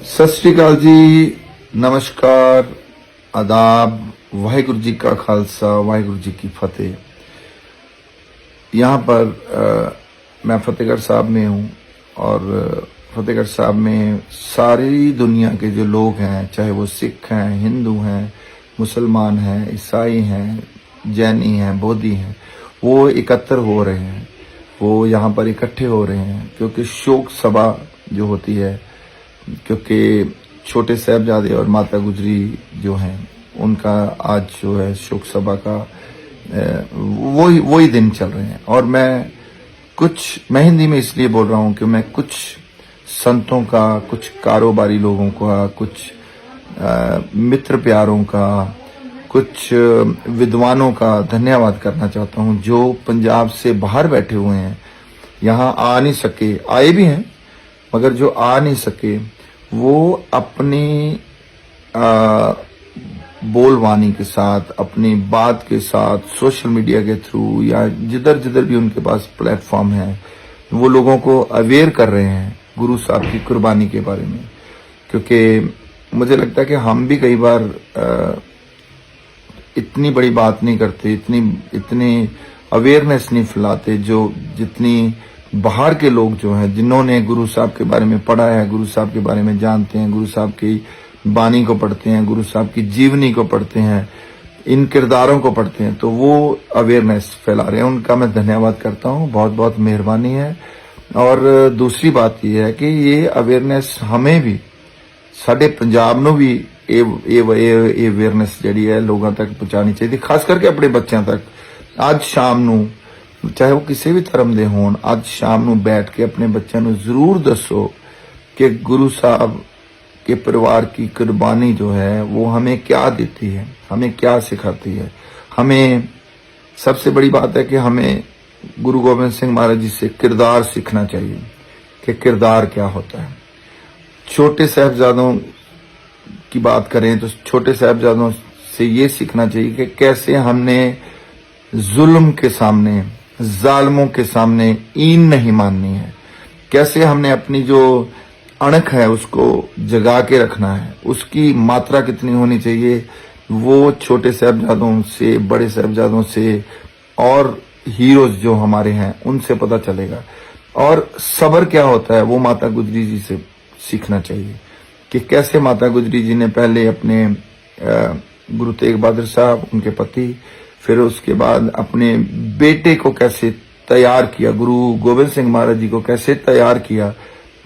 सत श्री अकाल जी, नमस्कार, आदाब, वाहिगुरु जी का खालसा, वाहिगुरु जी की फतेह। यहाँ पर मैं फतेहगढ़ साहब में हूँ और फतेहगढ़ साहब में सारी दुनिया के जो लोग हैं, चाहे वो सिख हैं, हिंदू हैं, मुसलमान हैं, ईसाई हैं, जैनी हैं, बोधी हैं, वो एकत्र हो रहे हैं। वो यहाँ पर इकट्ठे हो रहे हैं क्योंकि शोक सभा जो होती है, क्योंकि छोटे साहबजादे और माता गुजरी जो हैं उनका आज जो है शोक सभा का वही दिन चल रहे हैं। और मैं हिंदी में इसलिए बोल रहा हूँ कि मैं कुछ संतों का, कुछ कारोबारी लोगों का, कुछ मित्र प्यारों का, कुछ विद्वानों का धन्यवाद करना चाहता हूँ जो पंजाब से बाहर बैठे हुए हैं, यहाँ आ नहीं सके, आए भी हैं मगर जो आ नहीं सके वो अपनी बोलवानी के साथ, अपनी बात के साथ, सोशल मीडिया के थ्रू या जिधर जिधर भी उनके पास प्लेटफॉर्म है, वो लोगों को अवेयर कर रहे हैं गुरु साहब की कुर्बानी के बारे में। क्योंकि मुझे लगता है कि हम भी कई बार इतनी बड़ी बात नहीं करते, इतनी अवेयरनेस नहीं फैलाते जो जितनी बाहर के लोग जो हैं, जिन्होंने गुरु साहब के बारे में पढ़ा है, गुरु साहब के बारे में जानते हैं, गुरु साहब की बानी को पढ़ते हैं, गुरु साहब की जीवनी को पढ़ते हैं, इन किरदारों को पढ़ते हैं, तो वो अवेयरनेस फैला रहे हैं। उनका मैं धन्यवाद करता हूँ, बहुत बहुत मेहरबानी है। और दूसरी बात यह है कि ये अवेयरनेस हमें भी, साडे पंजाब नूं भी अवेयरनेस जिहड़ी है लोगों तक पहुंचानी चाहिए, खास करके अपने बच्चों तक। आज शाम नूं, चाहे वो किसी भी धर्म दे होण, आज शाम नूं बैठ के अपने बच्चों नूं जरूर दसो कि गुरु साहब के परिवार की कुर्बानी जो है वो हमें क्या देती है, हमें क्या सिखाती है। हमें सबसे बड़ी बात है कि हमें गुरु गोबिंद सिंह महाराज जी से किरदार सीखना चाहिए कि किरदार क्या होता है। छोटे साहबजादों की बात करें तो छोटे साहबजादों से ये सीखना चाहिए कि कैसे हमने जुल्म के सामने, जालिमों के सामने ईन नहीं माननी है, कैसे हमने अपनी जो अणख है उसको जगा के रखना है, उसकी मात्रा कितनी होनी चाहिए, वो छोटे साहबजादों से, बड़े साहबजादों से और हीरोज जो हमारे हैं उनसे पता चलेगा। और सब्र क्या होता है वो माता गुजरी जी से सीखना चाहिए कि कैसे माता गुजरी जी ने पहले अपने गुरु तेग बहादुर साहब, उनके पति, फिर उसके बाद अपने बेटे को कैसे तैयार किया, गुरु गोबिंद सिंह महाराज जी को कैसे तैयार किया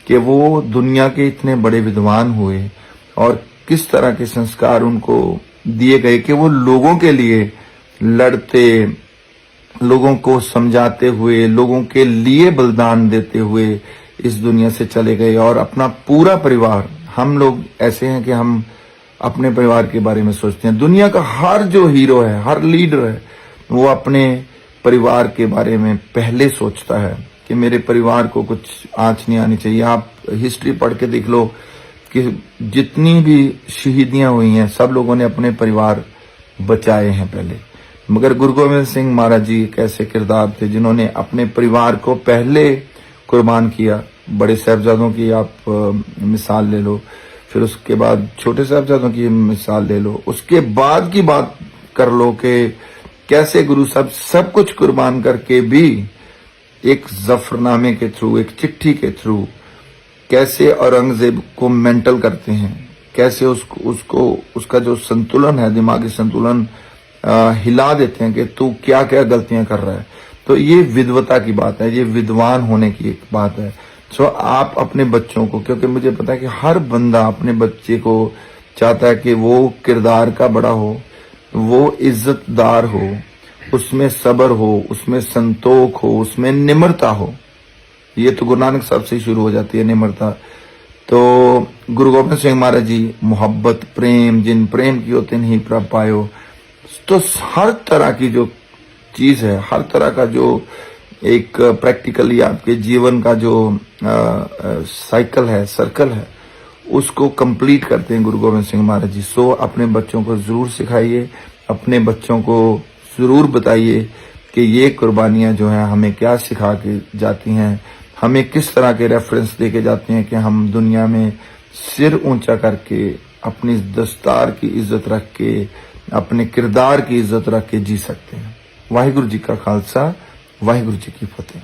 कि वो दुनिया के इतने बड़े विद्वान हुए, और किस तरह के संस्कार उनको दिए गए कि वो लोगों के लिए लड़ते, लोगों को समझाते हुए, लोगों के लिए बलिदान देते हुए इस दुनिया से चले गए। और अपना पूरा परिवार, हम लोग ऐसे हैं कि हम अपने परिवार के बारे में सोचते हैं। दुनिया का हर जो हीरो है, हर लीडर है, वो अपने परिवार के बारे में पहले सोचता है कि मेरे परिवार को कुछ आंच नहीं आनी चाहिए। आप हिस्ट्री पढ़ के देख लो कि जितनी भी शहीदियां हुई हैं सब लोगों ने अपने परिवार बचाए हैं पहले। मगर गुरु गोबिंद सिंह महाराज जी एक ऐसे किरदार थे जिन्होंने अपने परिवार को पहले कुर्बान किया। बड़े साहबजादों की आप मिसाल ले लो, फिर उसके बाद छोटे साहबजादों की मिसाल ले लो, उसके बाद की बात कर लो कि कैसे गुरु साहब सब कुछ कुर्बान करके भी एक जफरनामे के थ्रू, एक चिट्ठी के थ्रू कैसे औरंगजेब को मेंटल करते हैं, कैसे उसको उसका जो संतुलन है, दिमागी संतुलन हिला देते हैं कि तू क्या क्या गलतियां कर रहा है। तो ये विद्वता की बात है, ये विद्वान होने की एक बात है। सो आप अपने बच्चों को, क्योंकि मुझे पता है कि हर बंदा अपने बच्चे को चाहता है कि वो किरदार का बड़ा हो, वो इज्जतदार हो, उसमें सब्र हो, उसमें संतोख हो, उसमें निम्रता हो। ये तो गुरु नानक साहब से शुरू हो जाती है निम्रता। तो गुरु गोबिंद सिंह महाराज जी, मोहब्बत प्रेम, जिन प्रेम की तिन ही प्रभ पायो। तो हर तरह की जो चीज है, हर तरह का जो एक प्रैक्टिकली आपके जीवन का जो साइकिल है, सर्कल है, उसको कंप्लीट करते हैं गुरु गोबिंद सिंह महाराज जी। सो अपने बच्चों को जरूर सिखाइए, अपने बच्चों को जरूर बताइए कि ये कुर्बानियां जो हैं हमें क्या सिखा के जाती हैं, हमें किस तरह के रेफरेंस दे के जाती हैं कि हम दुनिया में सिर ऊंचा करके, अपनी दस्तार की इज्जत रख के, अपने किरदार की इज्जत रख के जी सकते हैं। वाहिगुरु जी का खालसा, वाहिगुरु जी की फतेह।